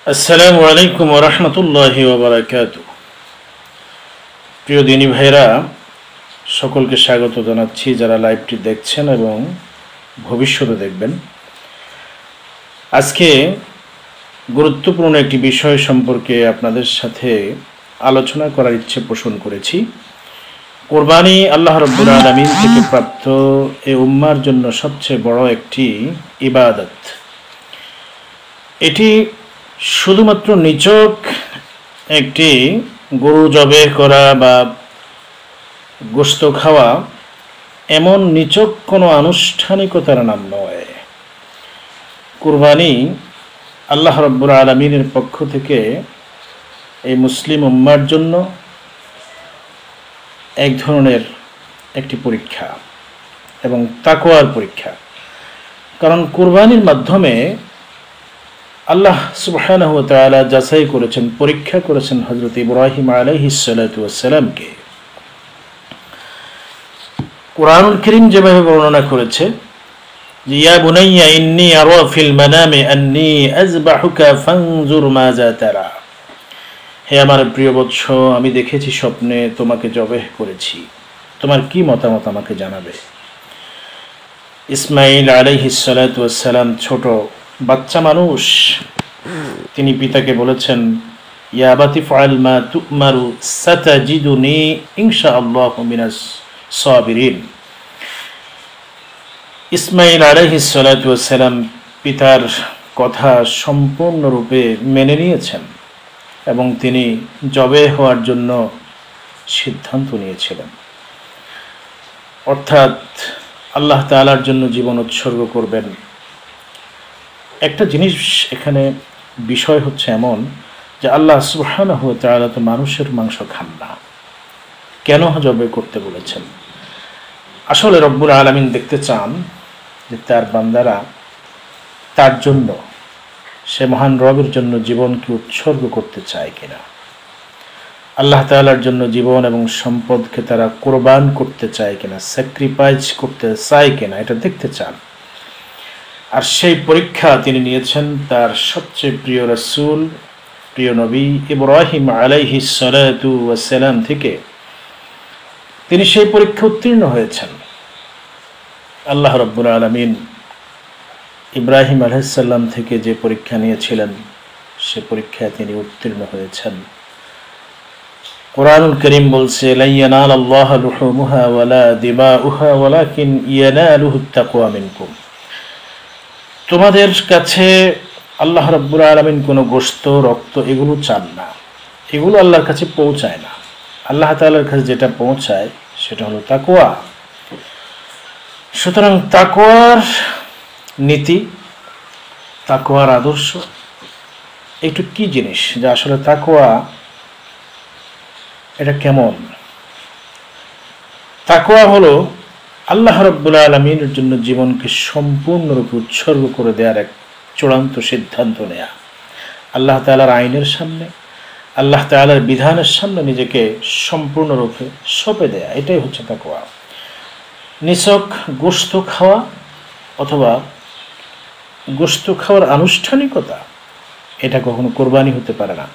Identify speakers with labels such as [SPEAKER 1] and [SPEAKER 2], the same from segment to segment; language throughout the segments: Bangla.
[SPEAKER 1] আসসালামু আলাইকুম ওয়া রাহমাতুল্লাহি ওয়া বারাকাতুহু। প্রিয় দিনী ভাইরা, সকলকে স্বাগত জানাচ্ছি যারা লাইভটি দেখছেন এবং ভবিষ্যতে দেখবেন। আজকে গুরুত্বপূর্ণ একটি বিষয় সম্পর্কে আপনাদের সাথে আলোচনা করার ইচ্ছে পোষণ করেছি। কোরবানি আল্লাহ রাব্বুল আলামিন থেকে প্রাপ্ত এই উম্মার জন্য সবচেয়ে বড় একটি ইবাদত। এটি শুধুমাত্র নিছক একটি গরু জবাই করা বা গোশত খাওয়া এমন নিছক কোনো আনুষ্ঠানিকতার নাম নয়। কুরবানি আল্লাহ রাব্বুল আলামিনের পক্ষ থেকে এই মুসলিম উম্মার জন্য এক ধরনের একটি পরীক্ষা এবং তাকওয়ার পরীক্ষা। কারণ কুরবানির মাধ্যমে আল্লাহ সুবহানাহু ওয়া তাআলা যাচাই করেছেন, পরীক্ষা করেছেন হযরত ইব্রাহিম আলাইহিস সালাতু ওয়াস সালামকে। কুরআনুল কারীম যেভাবে বর্ণনা করেছে যে ইয়া বুনাইয়া ইন্নী আরা ফিল মানামি আন্নী আযবাহুকা ফানজুর মাযা তারা, হে আমার প্রিয় বৎস, আমি দেখেছি স্বপ্নে তোমাকে জবাহ করেছি, তোমার কি মতামত আমাকে জানাবে। ইসমাঈল আলাইহিস সালাতু ওয়াস সালাম ছোট বাচ্চা মানুষ, তিনি পিতাকে বলেছেন ইয়া আবাতি ফাআল মা তুমারু সাতাজিদুনি ইনশাআল্লাহু মিনাস সাবিরিন। ইসমাঈল আলাইহিস সালাতু ওয়াস সালাম পিতার কথা সম্পূর্ণরূপে মেনে নিয়েছেন এবং তিনি জবাই হওয়ার জন্য সিদ্ধান্ত নিয়েছিলেন, অর্থাৎ আল্লাহ তাআলার জন্য জীবন উৎসর্গ করবেন। একটা জিনিস এখানে বিষয় হচ্ছে এমন যে আল্লাহ সুবহানাহু ওয়া তাআলা তো মানুষের মাংস খান না, কেন জবাই করতে বলেছেন? আসলে রব্বুল আলামিন দেখতে চান যে তার বান্দারা তার জন্য, সে মহান রবের জন্য জীবনকে উৎসর্গ করতে চায় কিনা, আল্লাহ তাআলার জন্য জীবন এবং সম্পদকে তারা কোরবান করতে চায় কিনা, স্যাক্রিফাইস করতে চায় কিনা, এটা দেখতে চান। আর সেই পরীক্ষা তিনি নিয়েছেন তার সবচেয়ে প্রিয় রাসূল, প্রিয় নবী ইব্রাহিম আলাইহিস সালাতু ওয়াস সালাম থেকে। তিনি সেই পরীক্ষা উত্তীর্ণ হয়েছেন। আল্লাহ রাব্বুল আলামিন ইব্রাহিম আলাইহিস সালাম থেকে যে পরীক্ষা নিয়েছিলেন সে পরীক্ষায় তিনি উত্তীর্ণ হয়েছেন। কুরআনুল কারীম বলছে লা ইয়ানালাল্লাহু লুহুমুহা ওয়ালা দিমাউহা ওয়ালাকিন ইয়ানালুহুত তাকওয়া মিনকুম। তোমাদের কাছে আল্লাহ রাব্বুল আলামিন কোনো গোশত, রক্ত এগুলো চান না, এগুলো আল্লাহর কাছে পৌঁছায় না। আল্লাহ তাআলার কাছে যেটা পৌঁছায় সেটা হলো তাকওয়া। সুতরাং তাকওয়ার নীতি, তাকওয়ার আদর্শ একটু কি জিনিস, যে আসলে তাকওয়া এটা কেমন? তাকওয়া হলো আল্লাহ রাব্বুল আলামিনের জন্য জীবনকে সম্পূর্ণরূপে উৎসর্গ করে দেওয়ার এক চূড়ান্ত সিদ্ধান্ত নেয়া, আল্লাহ তাআলার আইনের সামনে, আল্লাহ তাআলার বিধানের সামনে নিজেকে সম্পূর্ণরূপে সঁপে দেয়া, এটাই হচ্ছে তাকওয়া। নিছক গোশত খাওয়া অথবা গোশত খাওয়ার আনুষ্ঠানিকতা এটা কখনো কোরবানি হতে পারে না।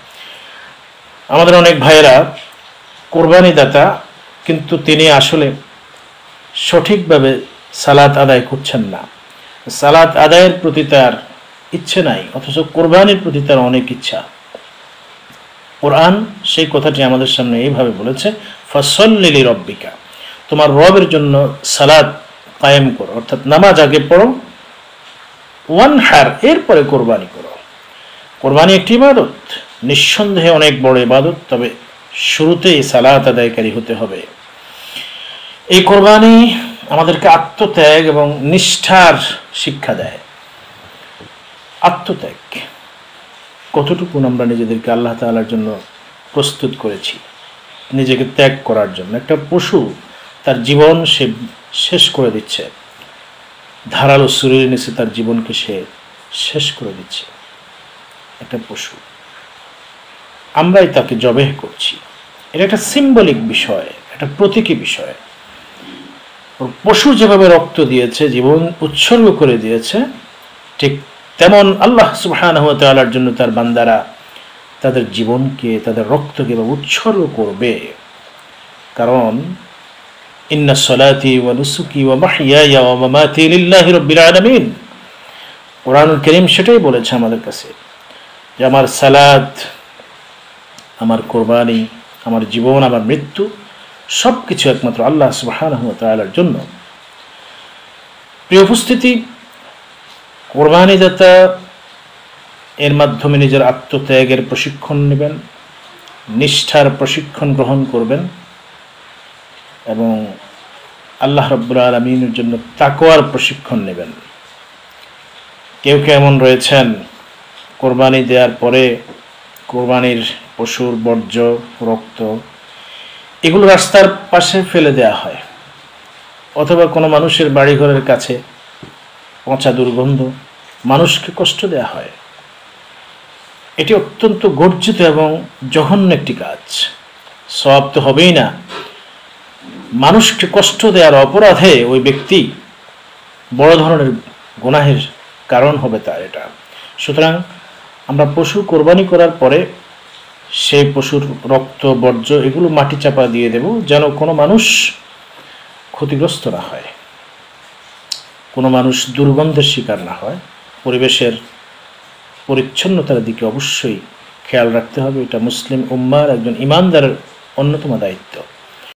[SPEAKER 1] আমাদের অনেক ভাইয়েরা কোরবানি দাতা, কিন্তু তিনি আসলে সঠিকভাবে সালাত আদায় করছেন না, সালাত আদায়ের প্রতি তার ইচ্ছে নাই, অথচ কোরবানির প্রতি তার অনেক ইচ্ছা। কোরআন সেই কথাটি আমাদের সামনে এইভাবে বলেছে ফাসল্লি লিরাব্বিকা, তোমার রবের জন্য সালাত কায়েম করো, অর্থাৎ নামাজ আগে পড়ো, ওয়ানহার এরপরে কোরবানি করো। কোরবানি একটি ইবাদত, নিঃসন্দেহে অনেক বড় ইবাদত, তবে শুরুতেই সালাত আদায়কারী হতে হবে। এই কোরবানি আমাদেরকে আত্মত্যাগ এবং নিষ্ঠার শিক্ষা দেয়। আত্মত্যাগ কতটুকু আমরা নিজেদেরকে আল্লাহ তাআলার জন্য প্রস্তুত করেছি, নিজেকে ত্যাগ করার জন্য। একটা পশু তার জীবন সে শেষ করে দিচ্ছে, ধারালো ছুরির নিচে তার জীবনকে সে শেষ করে দিচ্ছে, একটা পশু। আমরাই তাকে জবাই করছি। এটা একটা সিম্বলিক বিষয়, একটা প্রতীকী বিষয়। পশু যেভাবে রক্ত দিয়েছে, জীবন উৎসর্গ করে দিয়েছে, ঠিক তেমন আল্লাহ সুবহানাহু ওয়া তাআলার জন্য তার বান্দারা তাদের জীবনকে, তাদের রক্তকে উৎসর্গ করবে। কারণ ইন্না সলাতি ওয়া নুসুকি ওয়া মাহইয়ায়া ওয়া মামাতি লিল্লাহি রাব্বিল আলামিন, কোরআনুল কারীম সেটাই বলেছে আমাদের কাছে যে আমার সালাত, আমার কোরবানি, আমার জীবন, আমার মৃত্যু সব কিছু একমাত্র আল্লাহ সুবহানাহু ওয়া তাআলার জন্য। প্রিয় উপস্থিতি, কোরবানিদাতা এর মাধ্যমে নিজের আত্মত্যাগের প্রশিক্ষণ নেবেন, নিষ্ঠার প্রশিক্ষণ গ্রহণ করবেন এবং আল্লাহ রাব্বুল আলামিনের জন্য তাকওয়ার প্রশিক্ষণ নেবেন। কেউ কেউ এমন রয়েছেন কোরবানি দেওয়ার পরে কোরবানির পশুর বর্জ্য, রক্ত এগুলো রাস্তার পাশে ফেলে দেওয়া হয়, অথবা কোনো মানুষের বাড়িঘরের কাছে পচা দুর্গন্ধ, মানুষকে কষ্ট দেওয়া হয়। এটি অত্যন্ত গর্জিত এবং জঘন্য একটি কাজ। সওয়াব তো হবেই না, মানুষকে কষ্ট দেওয়ার অপরাধে ওই ব্যক্তি বড় ধরনের গুনাহের কারণ হবে তার এটা। সুতরাং আমরা পশু কোরবানি করার পরে সেই পশুর রক্ত, বর্জ্য এগুলো মাটি চাপা দিয়ে দেব, যেন কোনো মানুষ ক্ষতিগ্রস্ত না হয়, কোনো মানুষ দুর্গন্ধের শিকার না হয়। পরিবেশের পরিচ্ছন্নতার দিকে অবশ্যই খেয়াল রাখতে হবে, এটা মুসলিম উম্মার একজন ইমানদারের অন্যতম দায়িত্ব।